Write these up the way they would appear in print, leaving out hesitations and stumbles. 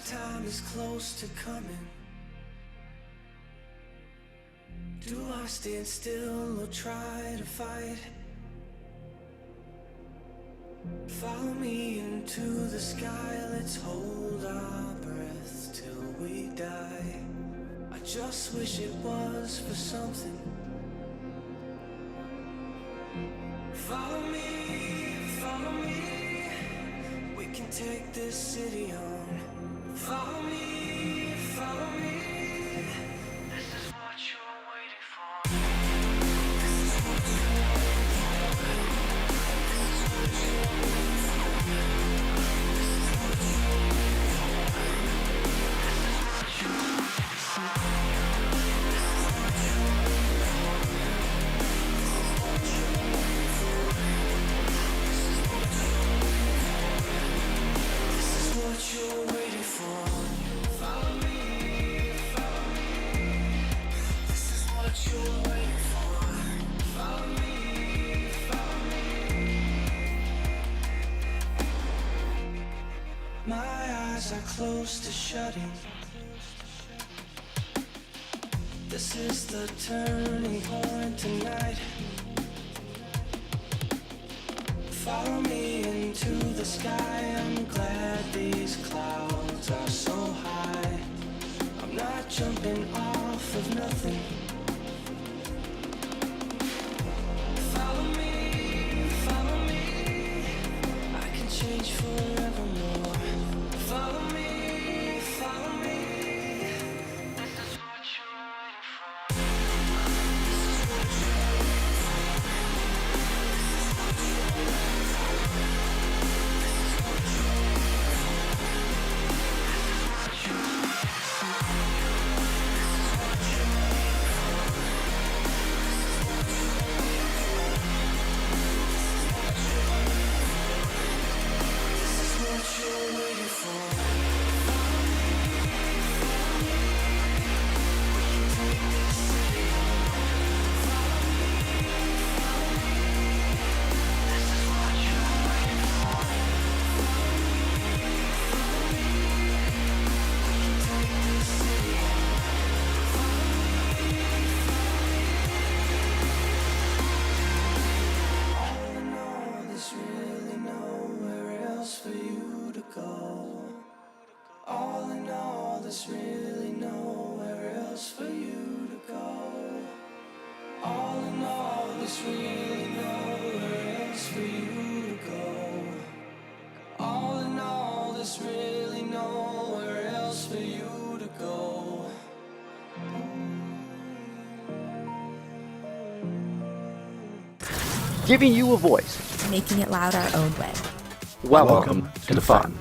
time is close to coming. Do I stand still or try to fight? Follow me into the sky, let's hold our breath till we die. I just wish it was for something. Follow me, we can take this city on. Follow me, this is what you're waiting for. This is what you're waiting for. This is what you're waiting close to shutting. This is the turning point tonight. Follow me into the sky. I'm glad these clouds are so high. I'm not jumping off of nothing. Follow me, I can change forevermore. Follow me. Giving you a voice, making it loud our own way. Welcome to the fun.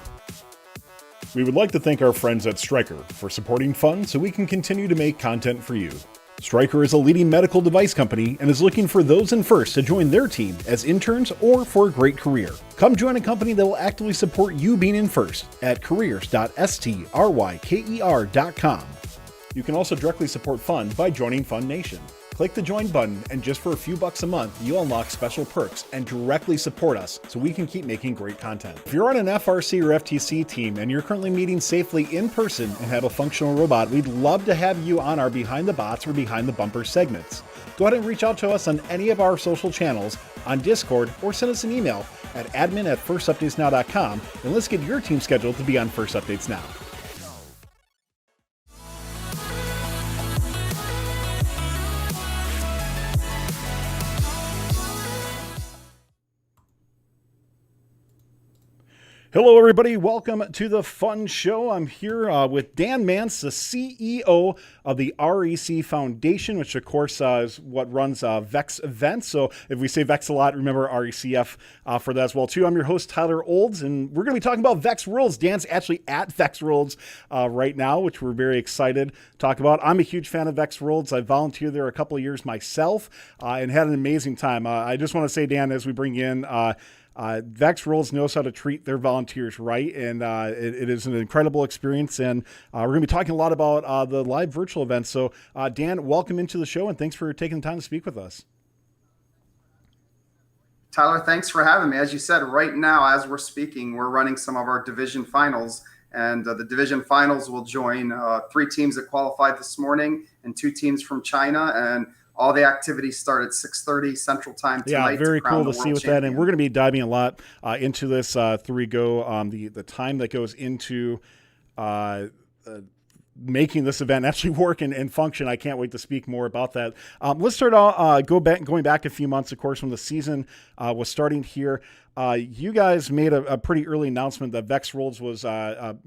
We would like to thank our friends at Stryker for supporting Fun so we can continue to make content for you. Stryker is a leading medical device company and is looking for those in FIRST to join their team as interns or for a great career. Come join a company that will actively support you being in FIRST at careers.stryker.com. You can also directly support Fun by joining Fun Nation. Click the join button, and just for a few bucks a month, you'll unlock special perks and directly support us so we can keep making great content. If you're on an FRC or FTC team and you're currently meeting safely in person and have a functional robot, we'd love to have you on our Behind the Bots or Behind the Bumper segments. Go ahead and reach out to us on any of our social channels, on Discord, or send us an email at admin@firstupdatesnow.com, and let's get your team scheduled to be on First Updates Now. Hello, everybody. Welcome to the Fun Show. I'm here with Dan Mantz, the CEO of the REC Foundation, which, of course, is what runs VEX events. So if we say VEX a lot, remember RECF for that as well, too. I'm your host, Tyler Olds, and we're going to be talking about VEX Worlds. Dan's actually at VEX Worlds right now, which we're very excited to talk about. I'm a huge fan of VEX Worlds. I volunteered there a couple of years myself and had an amazing time. I just want to say, Dan, as we bring in VEX Worlds knows how to treat their volunteers right, and it is an incredible experience, and we're going to be talking a lot about the live virtual events. So, Dan, welcome into the show, and thanks for taking the time to speak with us. Tyler, thanks for having me. As you said, right now, as we're speaking, we're running some of our division finals And the division finals will join 3 teams that qualified this morning and 2 teams from China. And all the activities start at 6:30 Central Time tonight. Yeah, very cool to see with that. And we're going to be diving a lot into this through go the time that goes into making this event actually work and function. I can't wait to speak more about that. Let's start off going back a few months, of course, when the season was starting here. You guys made a pretty early announcement that VEX Worlds was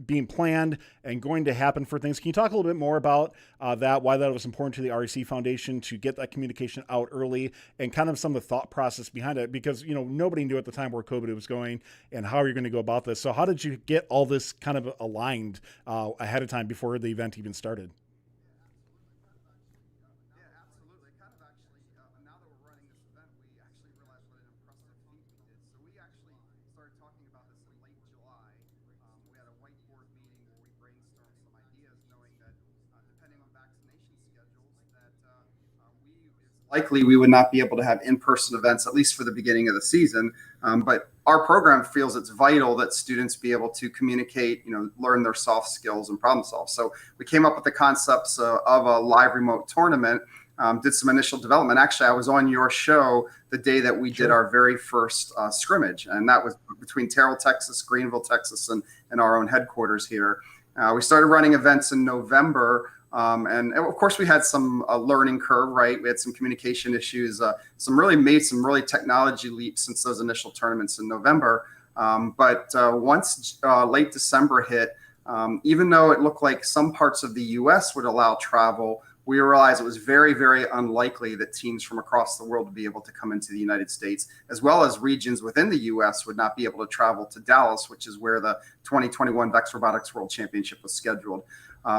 being planned and going to happen for things. Can you talk a little bit more about that, why that was important to the REC Foundation to get that communication out early, and kind of some of the thought process behind it? Because, nobody knew at the time where COVID was going and how you're going to go about this. So how did you get all this kind of aligned ahead of time before the event even started? Likely we would not be able to have in-person events, at least for the beginning of the season. But our program feels it's vital that students be able to communicate, learn their soft skills and problem solve. So we came up with the concepts of a live remote tournament, did some initial development. Actually, I was on your show the day that we did our very first scrimmage, and that was between Terrell, Texas, Greenville, Texas, and our own headquarters here. We started running events in November. And of course, we had some learning curve, right? We had some communication issues, some really technology leaps since those initial tournaments in November. But once late December hit, even though it looked like some parts of the U.S. would allow travel, we realized it was very, very unlikely that teams from across the world would be able to come into the United States, as well as regions within the U.S. would not be able to travel to Dallas, which is where the 2021 VEX Robotics World Championship was scheduled.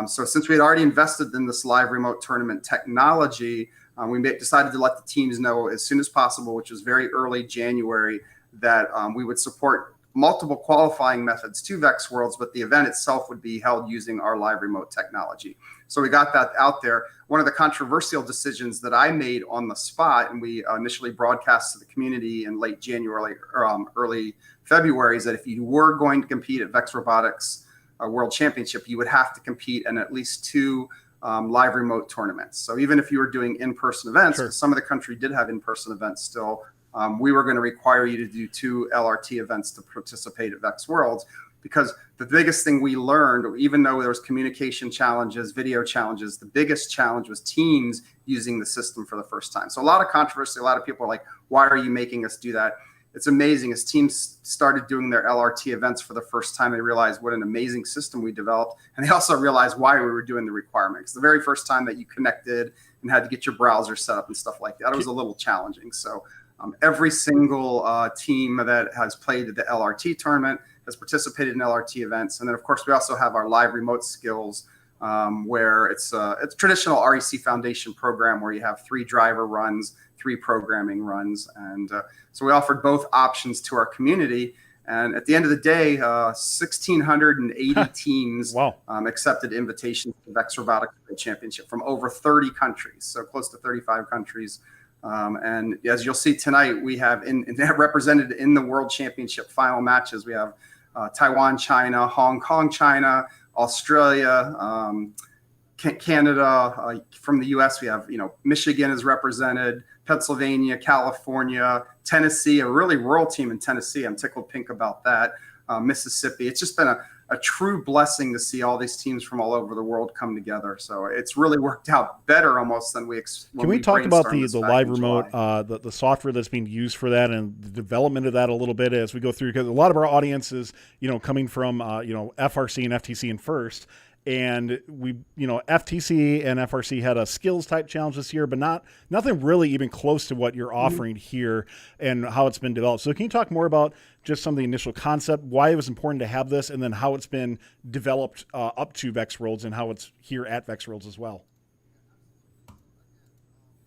So since we had already invested in this live remote tournament technology, we decided to let the teams know as soon as possible, which was very early January, that we would support multiple qualifying methods to VEX Worlds, but the event itself would be held using our live remote technology. So we got that out there. One of the controversial decisions that I made on the spot, and we initially broadcast to the community in late January or early February, is that if you were going to compete at VEX Robotics World Championship, you would have to compete in at least 2 live remote tournaments. So even if you were doing in-person events, because some of the country did have in-person events still, we were going to require you to do 2 LRT events to participate at VEX Worlds, because the biggest thing we learned, even though there was communication challenges, video challenges, the biggest challenge was teams using the system for the first time. So a lot of controversy, a lot of people are like, why are you making us do that? It's amazing. As teams started doing their LRT events for the first time, they realized what an amazing system we developed. And they also realized why we were doing the requirements. The very first time that you connected and had to get your browser set up and stuff like that, it was a little challenging. So every single team that has played at the LRT tournament has participated in LRT events. And then, of course, we also have our live remote skills, where it's a traditional REC Foundation program where you have 3 driver runs, 3 programming runs. And so we offered both options to our community. And at the end of the day, 1,680 teams accepted invitations to the VEX Robotics World Championship from over 30 countries, so close to 35 countries. And as you'll see tonight, we have represented in the World Championship final matches. We have Taiwan, China, Hong Kong, China, Australia, Canada. From the U.S., we have Michigan is represented, Pennsylvania, California, Tennessee, a really rural team in Tennessee. I'm tickled pink about that. Mississippi. It's just been a true blessing to see all these teams from all over the world come together. So it's really worked out better almost than we expected. Can we talk about the live remote, the software that's being used for that and the development of that a little bit as we go through? Because a lot of our audience is, coming from, FRC and FTC and FIRST. And we, FTC and FRC had a skills type challenge this year, but nothing really even close to what you're offering here and how it's been developed. So can you talk more about just some of the initial concept, why it was important to have this, and then how it's been developed up to VEX Worlds and how it's here at VEX Worlds as well?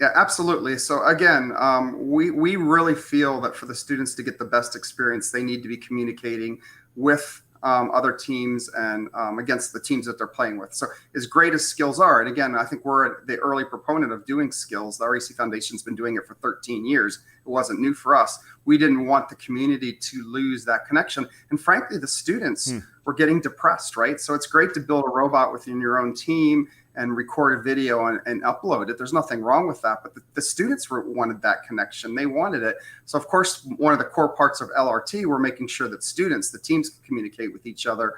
Yeah, absolutely. So again, we really feel that for the students to get the best experience, they need to be communicating with other teams and against the teams that they're playing with. So as great as skills are, and again, I think we're the early proponent of doing skills. The REC Foundation's been doing it for 13 years. It wasn't new for us. we didn't want the community to lose that connection. And frankly, the students were getting depressed, right? So it's great to build a robot within your own team and record a video and upload it. There's nothing wrong with that, but the students wanted that connection. They wanted it. So of course, one of the core parts of LRT, we're making sure that students, the teams can communicate with each other,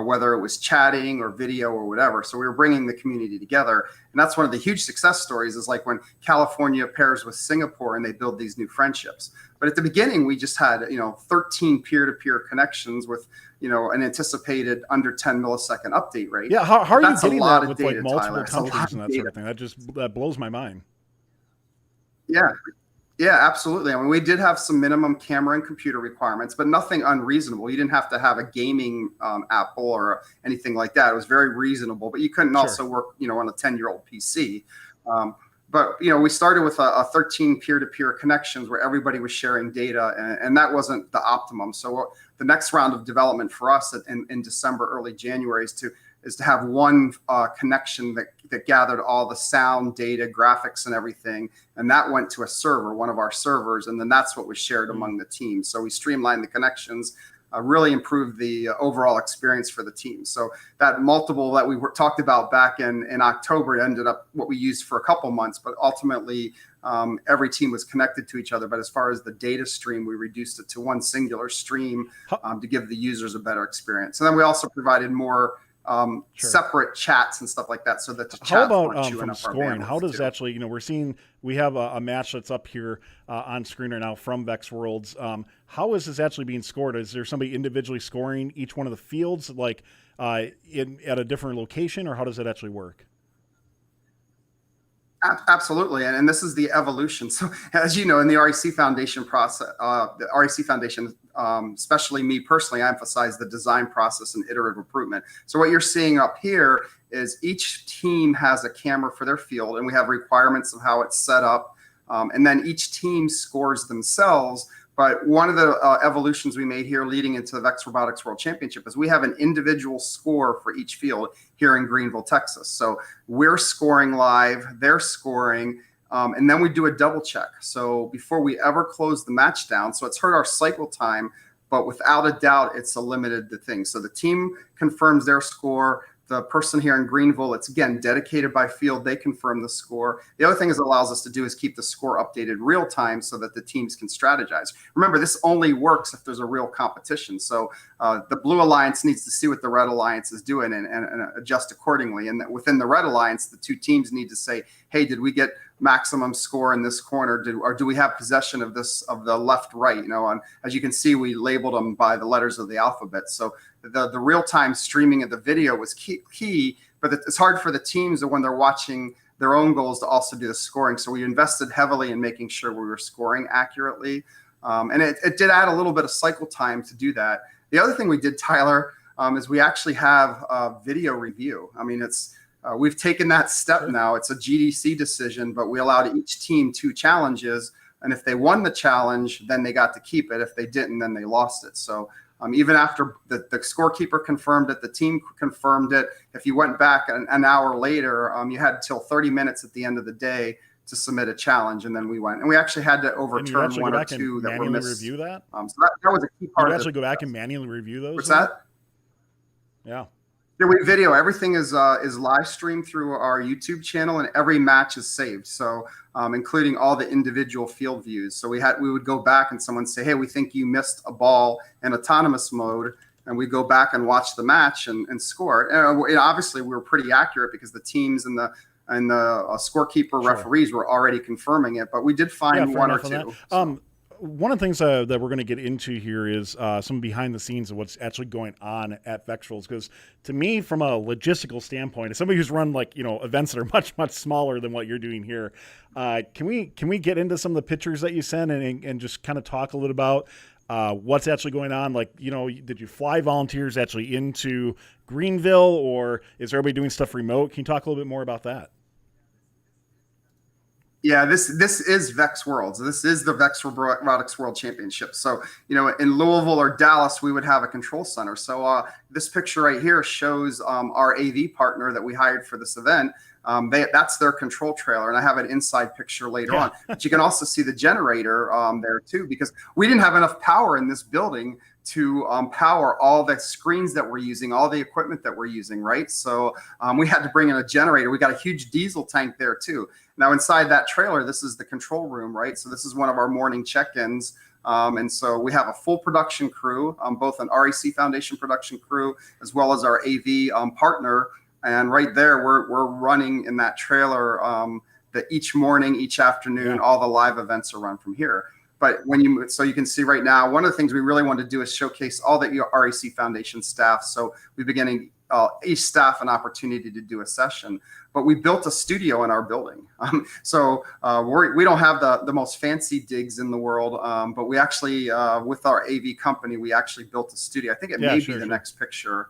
whether it was chatting or video or whatever. So we were bringing the community together. And that's one of the huge success stories, is like when California pairs with Singapore and they build these new friendships. But at the beginning, we just had, 13 peer-to-peer connections with, an anticipated under 10 millisecond update rate. Yeah, how are you That's getting a lot that of with data, like multiple Tyler. It's a lot countries and of that sort data. of thing? That blows my mind. Yeah, absolutely. I mean, we did have some minimum camera and computer requirements, but nothing unreasonable. You didn't have to have a gaming Apple or anything like that. It was very reasonable, but you couldn't also work, on a 10-year-old PC. But we started with a 13 peer-to-peer connections where everybody was sharing data, and that wasn't the optimum. So the next round of development for us in December, early January is to have one connection that gathered all the sound, data, graphics, and everything, and that went to a server, one of our servers, and then that's what was shared among the teams. So we streamlined the connections. Really improved the overall experience for the team. So that multiple that we talked about back in October ended up what we used for a couple months, but ultimately every team was connected to each other. But as far as the data stream, we reduced it to one singular stream to give the users a better experience. And then we also provided more separate chats and stuff like that, so that the chats how about weren't chewing from up our scoring? How does bandwidth, too. actually, we have a match that's up here on screen right now from VEX Worlds. How is this actually being scored? Is there somebody individually scoring each one of the fields, like at a different location, or how does it actually work? Absolutely, and this is the evolution. So, as you know, in the REC Foundation process, the REC Foundation, especially me personally, I emphasize the design process and iterative improvement. So, what you're seeing up here is each team has a camera for their field, and we have requirements of how it's set up, and then each team scores themselves. But one of the evolutions we made here leading into the VEX Robotics World Championship is we have an individual score for each field here in Greenville, Texas. So we're scoring live, they're scoring, and then we do a double check. So before we ever close the match down, so it's hurt our cycle time, but without a doubt, it's a limited thing. So the team confirms their score. The person here in Greenville, it's again dedicated by field. They confirm the score. The other thing it allows us to do is keep the score updated real time so that the teams can strategize. Remember, this only works if there's a real competition. So the Blue Alliance needs to see what the Red Alliance is doing and adjust accordingly. And within the Red Alliance, the two teams need to say, hey, did we get maximum score in this corner, or do we have possession of the left, right? And as you can see, we labeled them by the letters of the alphabet. So the real-time streaming of the video was key, but it's hard for the teams when they're watching their own goals to also do the scoring. So we invested heavily in making sure we were scoring accurately. And it did add a little bit of cycle time to do that. The other thing we did, Tyler, is we actually have a video review. I mean, we've taken that step now. It's a GDC decision, but we allowed each team 2 challenges. And if they won the challenge, then they got to keep it. If they didn't, then they lost it. So even after the scorekeeper confirmed it, the team confirmed it. If you went back an hour later, you had till 30 minutes at the end of the day to submit a challenge, and then we went. And we actually had to overturn one or two that were missed. Review that? So that was a key part. You actually go back and manually review those? What's that? Yeah. Yeah, we video. Everything is live streamed through our YouTube channel, and every match is saved. So, including all the individual field views. So we would go back and someone say, "Hey, we think you missed a ball in autonomous mode," and we go back and watch the match and score it. And obviously, we were pretty accurate because the teams and the scorekeeper referees were already confirming it. But we did find one or two. One of the things that we're going to get into here is some behind the scenes of what's actually going on at VEX Worlds. Because to me, from a logistical standpoint, as somebody who's run events that are much, much smaller than what you're doing here, can we get into some of the pictures that you sent and just kind of talk a little about what's actually going on? Did you fly volunteers actually into Greenville, or is everybody doing stuff remote? Can you talk a little bit more about that? Yeah, this is VEX Worlds. This is the VEX Robotics World Championship. So, in Louisville or Dallas, we would have a control center. So this picture right here shows our AV partner that we hired for this event. That's their control trailer, and I have an inside picture later on. But you can also see the generator there too, because we didn't have enough power in this building to power all the screens that we're using, all the equipment that we're using, right? So we had to bring in a generator. We got a huge diesel tank there too. Now inside that trailer, this is the control room, right? So this is one of our morning check-ins. And so we have a full production crew, both an REC Foundation production crew, as well as our AV partner. And right there, we're running in that trailer that each morning, each afternoon, all the live events are run from here. But so you can see right now, one of the things we really want to do is showcase all the REC Foundation staff. So we're beginning each staff an opportunity to do a session. But we built a studio in our building. We don't have the most fancy digs in the world, but we actually, with our AV company, we actually built a studio. I think it may be the next picture.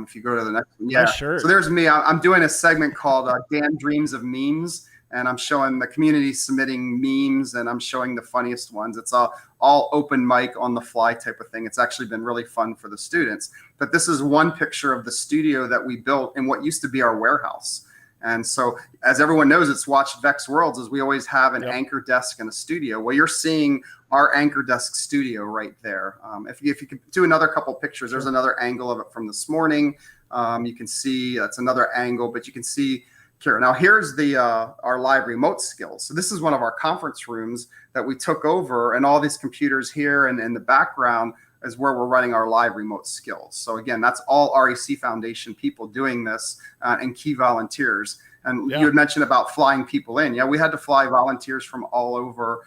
If you go to the next one. Yeah, sure. So there's me. I'm doing a segment called Dan Dreams of Memes. And I'm showing the community submitting memes, and I'm showing the funniest ones. It's all open mic on the fly type of thing. It's actually been really fun for the students. But this is one picture of the studio that we built in what used to be our warehouse. And so, as everyone knows, it's watched VEX Worlds, is we always have an anchor desk and a studio. Well, you're seeing our anchor desk studio right there. If you could do another couple pictures, there's another angle of it from this morning. You can see that's another angle, but you can see here. Now here's our live remote skills. So this is one of our conference rooms that we took over, and all these computers here and in the background is where we're running our live remote skills. So again, that's all REC Foundation people doing this and key volunteers. And you had mentioned about flying people in. Yeah, we had to fly volunteers from all over,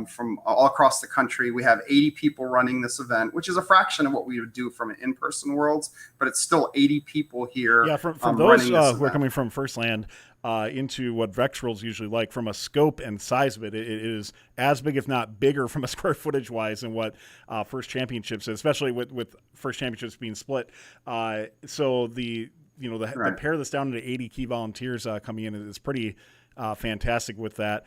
from all across the country. We have 80 people running this event, which is a fraction of what we would do from an in-person Worlds, but it's still 80 people here. Yeah, from those who are coming from FirstLand into what VEX Worlds usually like, from a scope and size of it, it is as big, if not bigger, from a square footage wise than what First Championships is, especially with First Championships being split. So the pair that's down to 80 key volunteers coming in is pretty fantastic with that.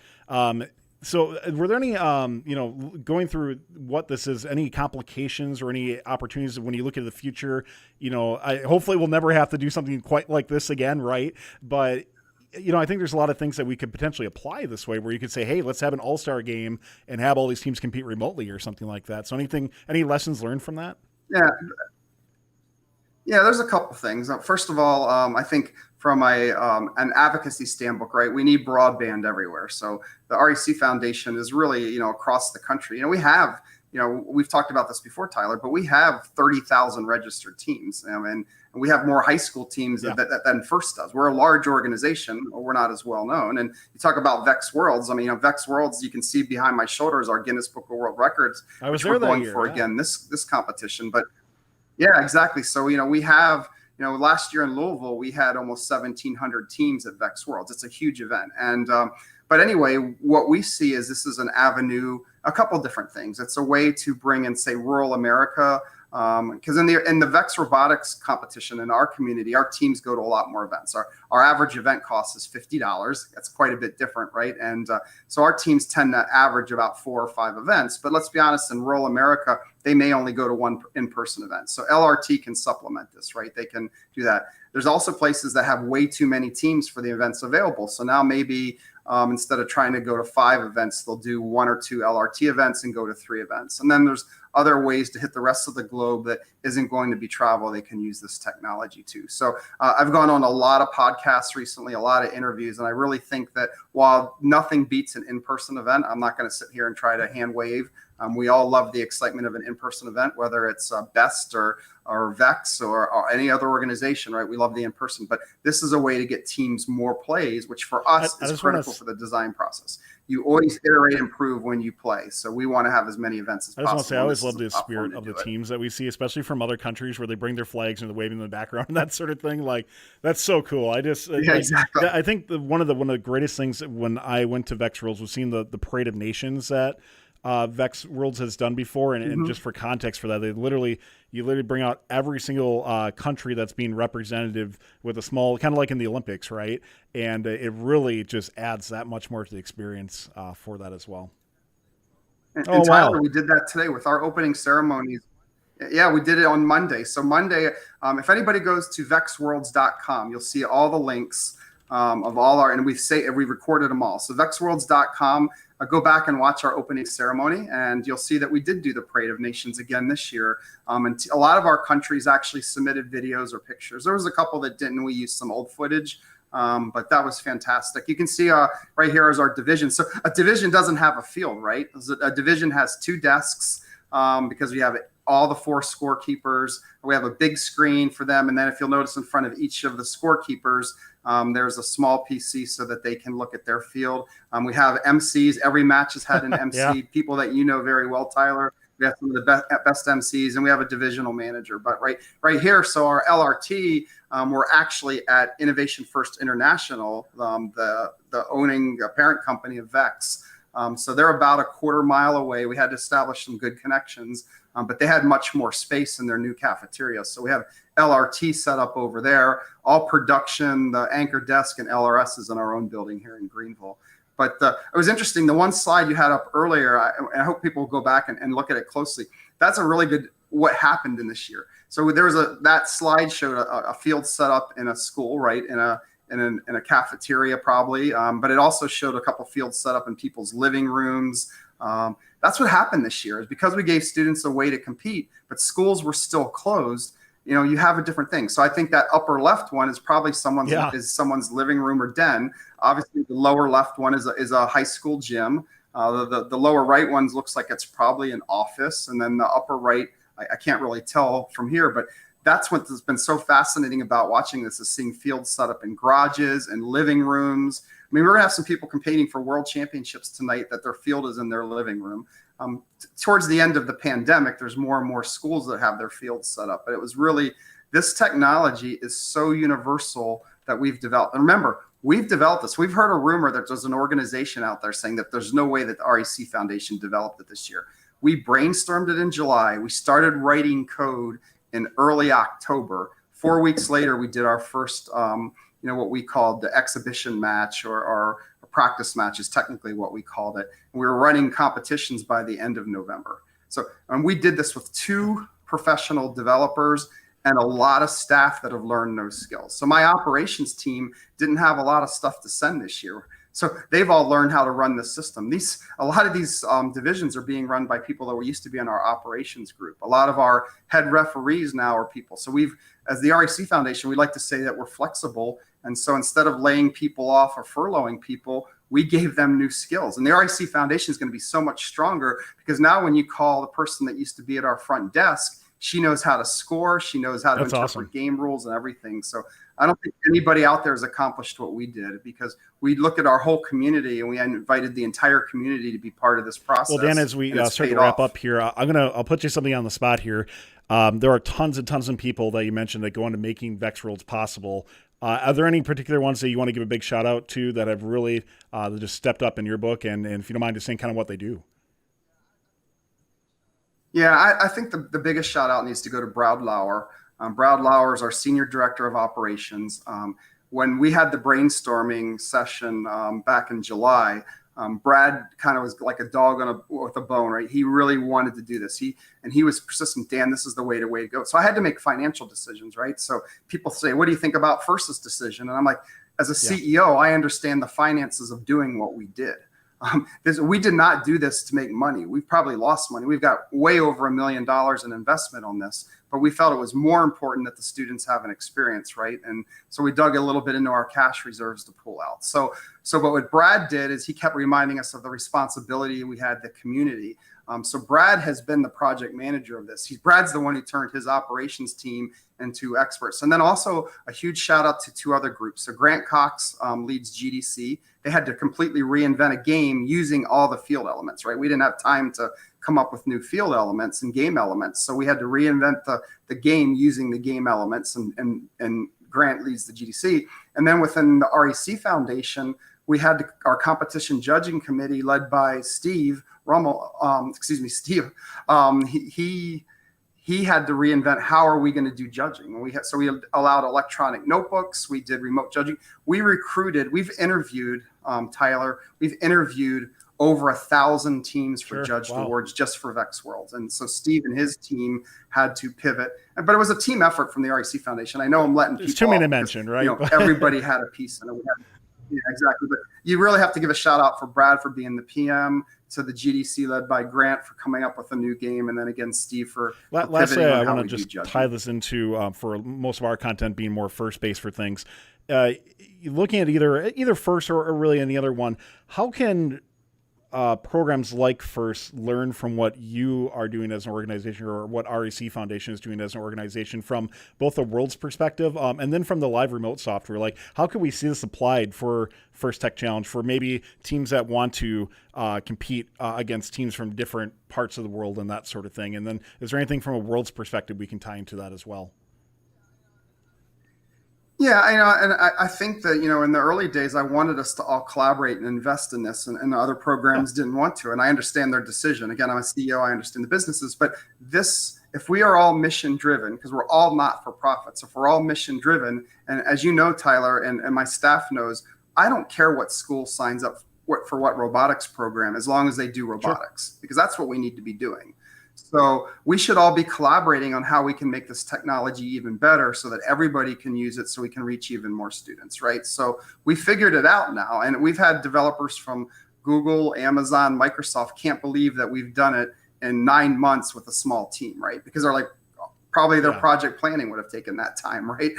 So were there any, going through what this is, any complications or any opportunities when you look at the future? Hopefully we'll never have to do something quite like this again, right? But, I think there's a lot of things that we could potentially apply this way, where you could say, hey, let's have an all-star game and have all these teams compete remotely or something like that. So any lessons learned from that? Yeah, there's a couple things. First of all, I think from an advocacy standpoint, right, we need broadband everywhere. So the REC Foundation is really, across the country. We have, we've talked about this before, Tyler, but we have 30,000 registered teams, and we have more high school teams than First does. We're a large organization, but we're not as well known. And you talk about VEX Worlds. VEX Worlds, you can see behind my shoulders our Guinness Book of World Records, which we're going for again this competition. But yeah, exactly. So, we have, last year in Louisville, we had almost 1,700 teams at VEX Worlds. It's a huge event. And, but anyway, what we see is this is an avenue, a couple different things. It's a way to bring in, say, rural America, because in the VEX Robotics competition in our community, our teams go to a lot more events. Our average event cost is $50. That's quite a bit different, right? And so our teams tend to average about 4 or 5 events. But let's be honest, in rural America, they may only go to one in-person event. So LRT can supplement this, right? They can do that. There's also places that have way too many teams for the events available. So now maybe instead of trying to go to 5 events, they'll do 1 or 2 LRT events and go to 3 events. And then there's other ways to hit the rest of the globe that isn't going to be travel. They can use this technology too. So I've gone on a lot of podcasts recently, a lot of interviews, and I really think that while nothing beats an in-person event, I'm not going to sit here and try to hand wave. We all love the excitement of an in-person event, whether it's BEST or VEX or any other organization, right? We love the in-person, but this is a way to get teams more plays, which for us is critical for the design process. You always iterate and improve when you play. So we want to have as many events as possible. I just want to say, I always love the spirit of the teams that we see, especially from other countries where they bring their flags and they're waving in the background and that sort of thing. Like, that's so cool. Exactly. I think one of the greatest things when I went to VEX Worlds was seeing the Parade of Nations that VEX Worlds has done before, and just for context for that, you literally bring out every single country that's being representative with a small, kind of like in the Olympics, right? And it really just adds that much more to the experience for that as well. And Tyler, we did that today with our opening ceremonies. Yeah, we did it on Monday. So Monday, if anybody goes to vexworlds.com, you'll see all the links of all our, and we recorded them all. So vexworlds.com, go back and watch our opening ceremony, and you'll see that we did do the Parade of Nations again this year. And a lot of our countries actually submitted videos or pictures. There was a couple that didn't. We used some old footage, but that was fantastic. You can see right here is our division. So a division doesn't have a field, right? A division has 2 desks because we have all the 4 scorekeepers. We have a big screen for them. And then if you'll notice in front of each of the scorekeepers, there's a small PC so that they can look at their field. We have MCs. Every match has had an MC, people that you know very well, Tyler. We have some of the best MCs, and we have a divisional manager. But right here, so our LRT, we're actually at Innovation First International, the owning parent company of VEX. So they're about a quarter mile away. We had to establish some good connections, but they had much more space in their new cafeteria. So we have LRT set up over there, all production, the anchor desk and LRS is in our own building here in Greenville. But it was interesting. The one slide you had up earlier, I hope people will go back and look at it closely. That's a really good what happened in this year. So there was that slide showed a field set up in a school, right, in a cafeteria probably, but it also showed a couple fields set up in people's living rooms. That's what happened this year, is because we gave students a way to compete, but schools were still closed. You know, you have a different thing. So I think that upper left one is probably someone's living room or den. Obviously, the lower left one is a high school gym. The lower right one looks like it's probably an office, and then the upper right, I can't really tell from here, but that's what has been so fascinating about watching this, is seeing fields set up in garages and living rooms. I mean, we're gonna have some people competing for world championships tonight that their field is in their living room. Towards the end of the pandemic, there's more and more schools that have their fields set up. But it was really, this technology is so universal that we've developed. And remember, we've developed this. We've heard a rumor that there's an organization out there saying that there's no way that the REC Foundation developed it this year. We brainstormed it in July. We started writing code in early October. 4 weeks later, we did our first, what we called the exhibition match, or a practice match is technically what we called it. And we were running competitions by the end of November. So, and we did this with 2 professional developers and a lot of staff that have learned those skills. So my operations team didn't have a lot of stuff to send this year. So they've all learned how to run the system. A lot of these divisions are being run by people that were used to be in our operations group. A lot of our head referees now are people. So as the REC Foundation, we like to say that we're flexible. And so instead of laying people off or furloughing people, we gave them new skills. And the REC Foundation is going to be so much stronger, because now when you call the person that used to be at our front desk, she knows how to score. She knows how to interpret game rules and everything. So I don't think anybody out there has accomplished what we did, because we looked at our whole community and we invited the entire community to be part of this process. Well, Dan, as we start to wrap up here, I'll put you something on the spot here. There are tons and tons of people that you mentioned that go into making VEX Worlds possible. Are there any particular ones that you want to give a big shout out to that have really just stepped up in your book? And if you don't mind just saying kind of what they do. Yeah, I think the biggest shout out needs to go to Brad Lauer. Brad Lauer is our Senior Director of Operations. When we had the brainstorming session back in July, Brad kind of was like a dog with a bone, right? He really wanted to do this. He was persistent. Dan, this is the way to go. So I had to make financial decisions, right? So people say, what do you think about First's decision? And I'm like, as a CEO, I understand the finances of doing what we did. We did not do this to make money. We've probably lost money. We've got way over $1 million in investment on this, but we felt it was more important that the students have an experience, right? And so we dug a little bit into our cash reserves to pull out. But what Brad did is he kept reminding us of the responsibility we had, the community. So Brad has been the project manager of this. Brad's the one who turned his operations team into experts. And then also a huge shout out to 2 other groups. So Grant Cox leads GDC. They had to completely reinvent a game using all the field elements, right? We didn't have time to come up with new field elements and game elements. So we had to reinvent the game using the game elements, and Grant leads the GDC. And then within the REC Foundation, we had our competition judging committee led by Steve Rummel. Steve. He had to reinvent how are we going to do judging. And we allowed electronic notebooks. We did remote judging. We've interviewed, Tyler, we've interviewed over 1,000 teams for judged awards just for VEX Worlds. And so Steve and his team had to pivot, but it was a team effort from the REC Foundation. I know I'm letting people too many to because, mention, right? Everybody had a piece in it. Yeah, exactly. But you really have to give a shout out for Brad for being the PM, to the GDC led by Grant for coming up with a new game, and then again Steve for lastly, I want to just tie this into for most of our content being more first base for things. Looking at either first or really any other one, how can programs like FIRST learn from what you are doing as an organization, or what REC Foundation is doing as an organization, from both the world's perspective and then from the live remote software? Like, how can we see this applied for First Tech Challenge for maybe teams that want to compete against teams from different parts of the world and that sort of thing? And then is there anything from a world's perspective we can tie into that as well? Yeah, and I think that, in the early days, I wanted us to all collaborate and invest in this, and other programs didn't want to. And I understand their decision. Again, I'm a CEO, I understand the businesses, but if we are all mission driven, because we're all not for profits, if we're all mission driven, and as you know, Tyler, and my staff knows, I don't care what school signs up for what robotics program, as long as they do robotics, because that's what we need to be doing. So we should all be collaborating on how we can make this technology even better so that everybody can use it, so we can reach even more students, right? So we figured it out now, and we've had developers from Google, Amazon, Microsoft can't believe that we've done it in 9 months with a small team, right? Because they're like, probably their project planning would have taken that time, right?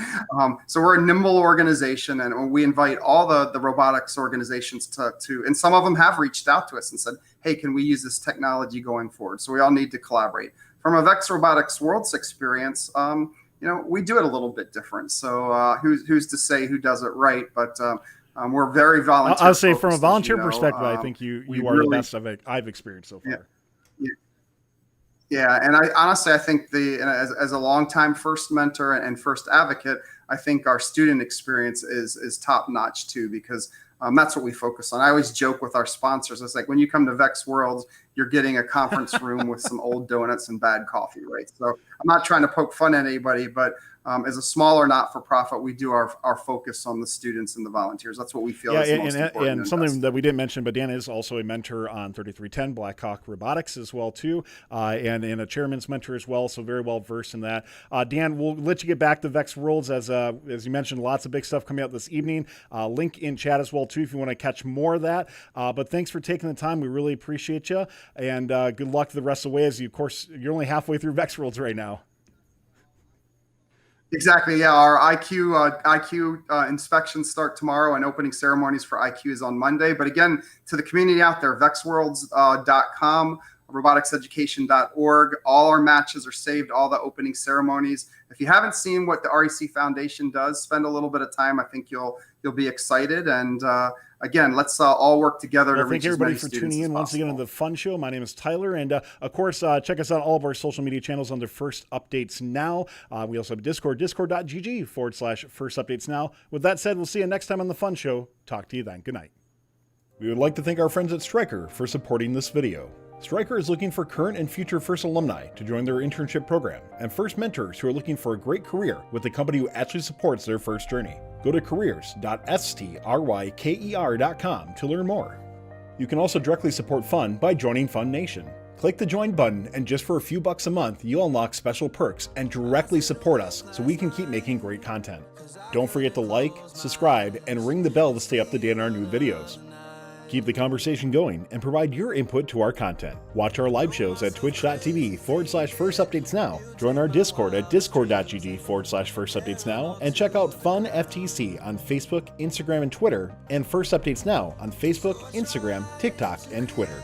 So we're a nimble organization, and we invite all the robotics organizations to, and some of them have reached out to us and said, hey, can we use this technology going forward? So we all need to collaborate. From a VEX Robotics Worlds experience, we do it a little bit different. So who's to say who does it right? But we're very volunteer. I'll say from a volunteer perspective, I think you are really the best I've experienced so far. Yeah, and I think as a longtime FIRST mentor and FIRST advocate, I think our student experience is top notch too, because that's what we focus on. I always joke with our sponsors. It's like, when you come to VEX Worlds, you're getting a conference room with some old donuts and bad coffee, right? So I'm not trying to poke fun at anybody, but as a smaller not-for-profit, we do our focus on the students and the volunteers. That's what we feel is the most important. And something that we didn't mention, but Dan is also a mentor on 3310 Blackhawk Robotics as well too, and a chairman's mentor as well, so very well versed in that. Dan, we'll let you get back to VEX Worlds as you mentioned, lots of big stuff coming out this evening. Link in chat as well too if you want to catch more of that. But thanks for taking the time. We really appreciate you, and good luck the rest of the way, as of course you're only halfway through VEX Worlds right now. Exactly. Yeah. Our IQ inspections start tomorrow, and opening ceremonies for IQ is on Monday. But again, to the community out there, vexworlds.com, roboticseducation.org. All our matches are saved, all the opening ceremonies. If you haven't seen what the REC Foundation does, spend a little bit of time. I think you'll be excited. And again, let's all work together to reach as many students as possible. Thank you, everybody, for tuning in once again to the Fun Show. My name is Tyler, and of course, check us out on all of our social media channels under First Updates Now. We also have Discord, discord.gg/First Updates Now. With that said, we'll see you next time on the Fun Show. Talk to you then. Good night. We would like to thank our friends at Stryker for supporting this video. Stryker is looking for current and future FIRST alumni to join their internship program, and FIRST mentors who are looking for a great career with a company who actually supports their FIRST journey. Go to careers.stryker.com to learn more. You can also directly support Fun by joining Fun Nation. Click the join button, and just for a few bucks a month, you'll unlock special perks and directly support us so we can keep making great content. Don't forget to like, subscribe, and ring the bell to stay up to date on our new videos. Keep the conversation going and provide your input to our content. Watch our live shows at twitch.tv/First Updates Now. Join our Discord at discord.gg/First Updates Now. And check out Fun FTC on Facebook, Instagram, and Twitter. And First Updates Now on Facebook, Instagram, TikTok, and Twitter.